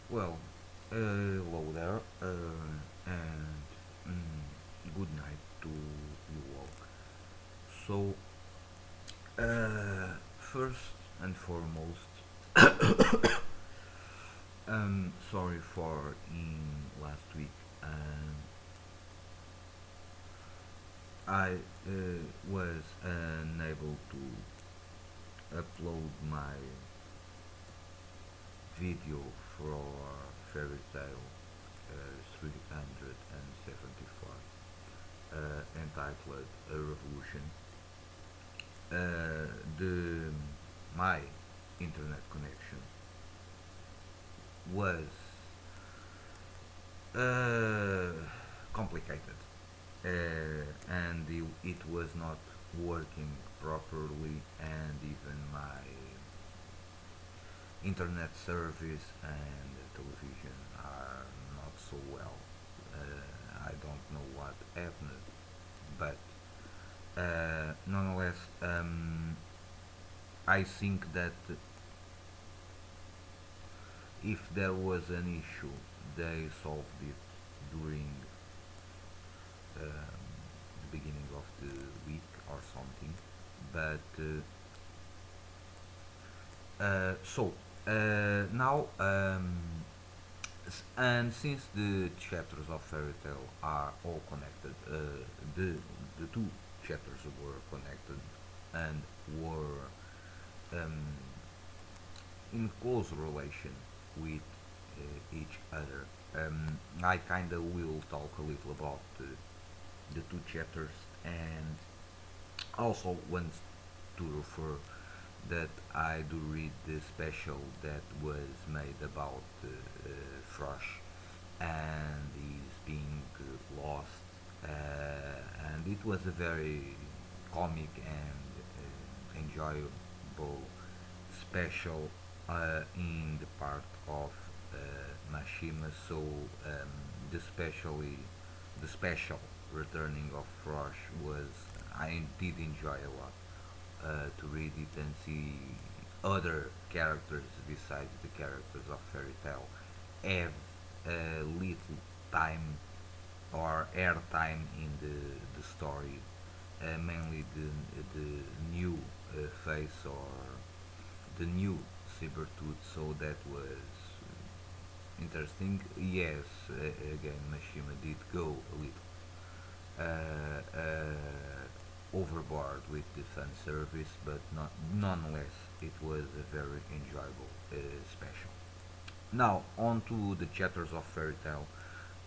Well, hello there, and good night to you all. So, first and foremost, sorry for in last week. I was unable to upload my video for Fairy Tale 374, entitled A Revolution. The my internet connection was uh, complicated, and it was not working properly, and even my internet service and television are not so well. I don't know what happened, but nonetheless, I think that if there was an issue, they solved it during the beginning of the week or something. But now, and since the chapters of Fairy Tale are all connected, the two chapters were connected and were um, in close relation with each other. I kinda will talk a little about the two chapters, and also want to refer that I do read the special that was made about Frosh and he's being lost, and it was a very comic and enjoyable special in the part of Mashima. So the special returning of Frosh was, I did enjoy a lot to read it and see other characters besides the characters of Fairy Tale have a little time or airtime in the story, mainly the new face or the new Sabertooth. So that was interesting. Yes, again, Mashima did go a little overboard with the fan service, but not nonetheless, it was a very enjoyable special. Now, on to the chapters of Fairy Tale.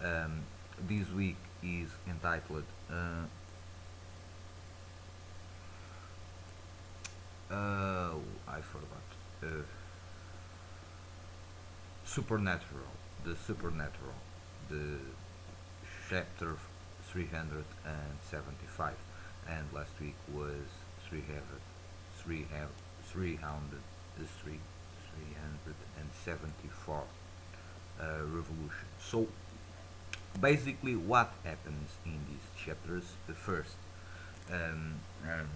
Um, this week is entitled I forgot. Supernatural. The Supernatural. The chapter 375, and last week was 300, 374 revolution. So basically, what happens in these chapters? The first, um, um,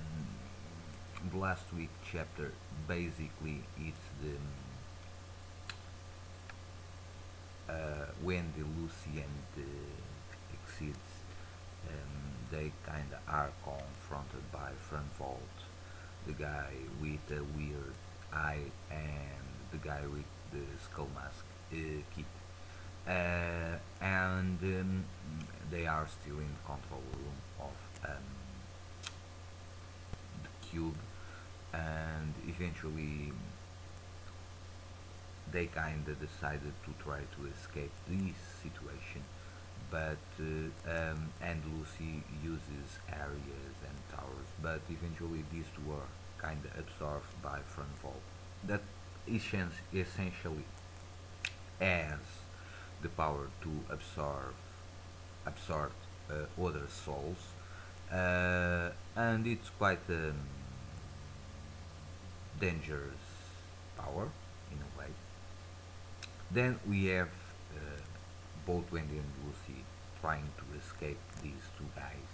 the last week chapter, basically it's the when the Lucy and the Exceeds, they kind of are confronted by Franvolt, the guy with the weird eye and the guy with the skull mask kit. And they are still in the control room of the cube, and eventually they kind of decided to try to escape this situation, but and Lucy uses areas and towers, but eventually these two are kind of absorbed by Frontvolt. That essentially has the power to absorb other souls, and it's quite dangerous power in a way. Then we have both Wendy and Lucy trying to escape these two guys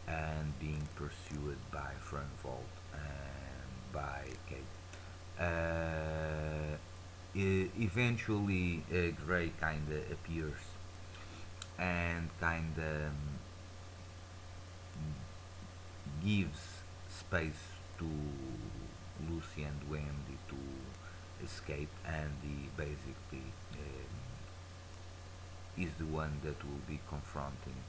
and being pursued by Fernvolt and by Kate. Eventually, Gray kind of appears and kind of gives space to Lucy and Wendy to escape, and he basically is the one that will be confronting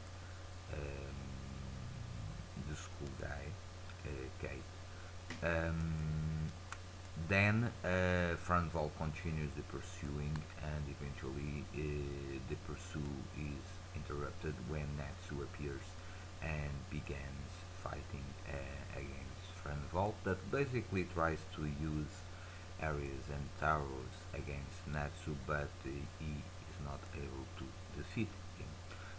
the school guy, Kate. Then Franval continues the pursuing, and eventually the pursuit is interrupted when Natsu appears and begins fighting against Franval, that basically tries to use Ares and Taurus against Natsu, but he is not able to defeat him.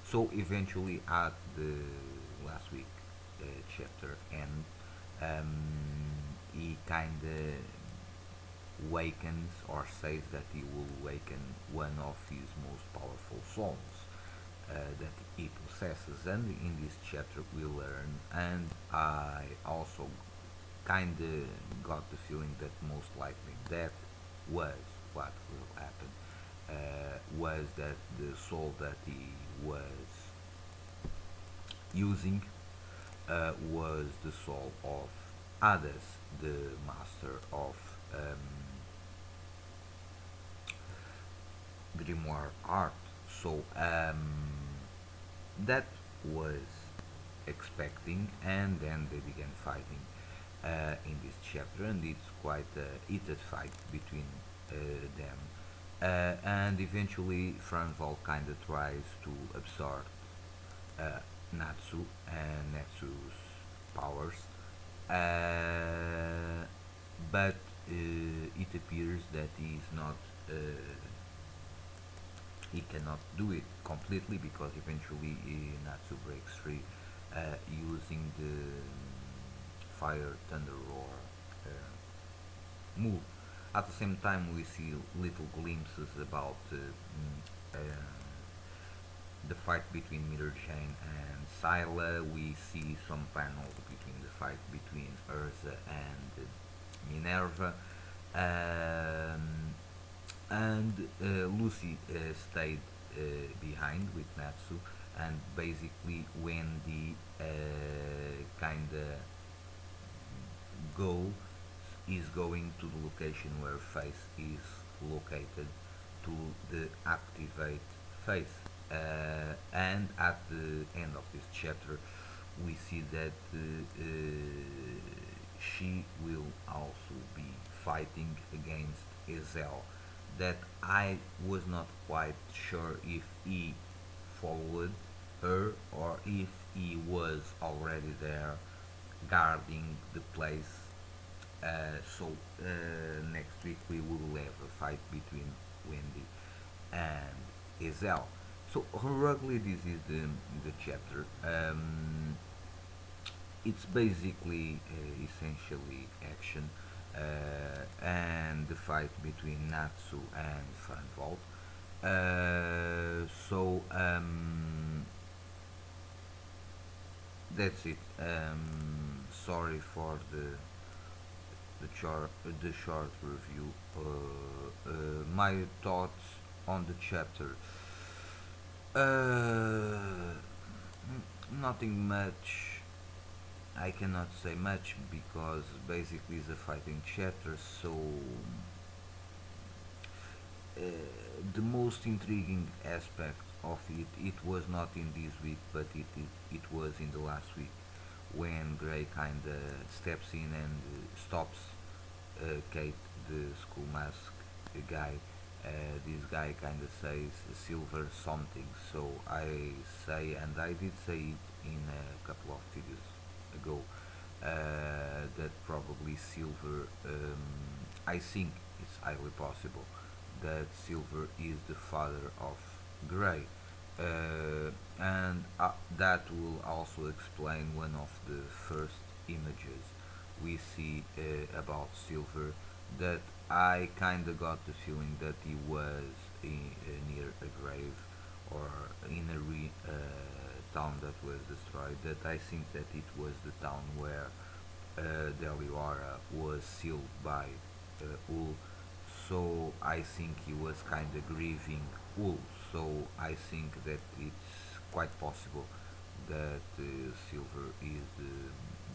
So eventually, at the last week chapter end, he kind of wakens or says that he will awaken one of his most powerful souls that he possesses, and in this chapter we learn, and I also kind of got the feeling that most likely that was what will happen, was that the soul that he was using was the soul of Hades, the master of grimoire art. So that was expecting, and then they began fighting in this chapter, and it's quite a heated fight between them. And eventually, Franval kind of tries to absorb uh, Natsu and Natsu's powers, but it appears that he cannot do it completely, because eventually Natsu breaks free using the fire thunder roar move. At the same time, we see little glimpses about the fight between Mirror Jane and Scylla. We see some panels between the fight between Urza and Minerva. Um, and Lucy stayed behind with Natsu, and basically when the kind of go is going to the location where Face is located to the activate Face. And at the end of this chapter, we see that she will also be fighting against Ezel. That I was not quite sure if he followed her or if he was already there guarding the place. So next week we will have a fight between Wendy and Ezel. So heroically, this is the chapter. It's basically essentially action, and the fight between Natsu and Franvolt. So that's it. Sorry for the short review. My thoughts on the chapter. Uh, Nothing much. I cannot say much because basically it's a fighting chapter. So uh, the most intriguing aspect of it was not in this week, but it was in the last week when Gray kind of steps in and stops Kate, the school mask guy. This guy kind of says silver something, so I say, and I did say it in a couple of videos ago, that probably silver, I think it's highly possible that silver is the father of Gray. And that will also explain one of the first images we see about Silver, that I kinda got the feeling that he was near a grave or in a town that was destroyed. That I think that it was the town where Deliora was sealed by Ul. So I think he was kind of grieving Wool. So I think that it's quite possible that Silver is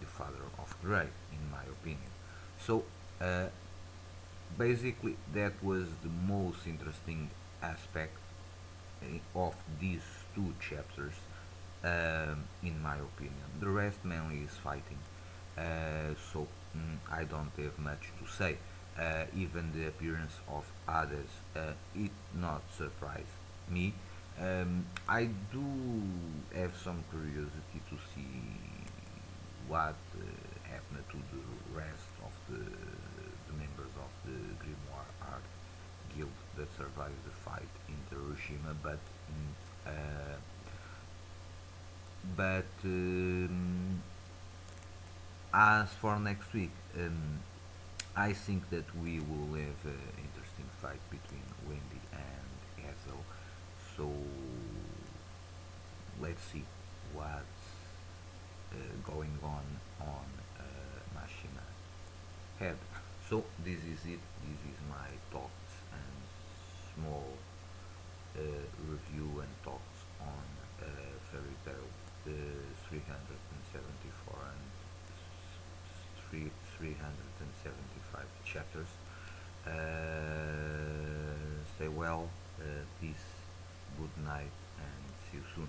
the father of Grey, in my opinion. So uh, basically, that was the most interesting aspect of these two chapters, in my opinion. The rest mainly is fighting, so I don't have much to say. Even the appearance of others, it not surprise me. I do have some curiosity to see what happened to the rest of the members of the Grimoire Art Guild that survived the fight in Hiroshima, uh, but as for next week, I think that we will have an interesting fight between Wendy and Hazel. So let's see what's going on Mashima head. So this is it. This is my thoughts and small review and thoughts on Fairy Tail 374 and 375 chapters. Stay well, peace, good night, and see you soon.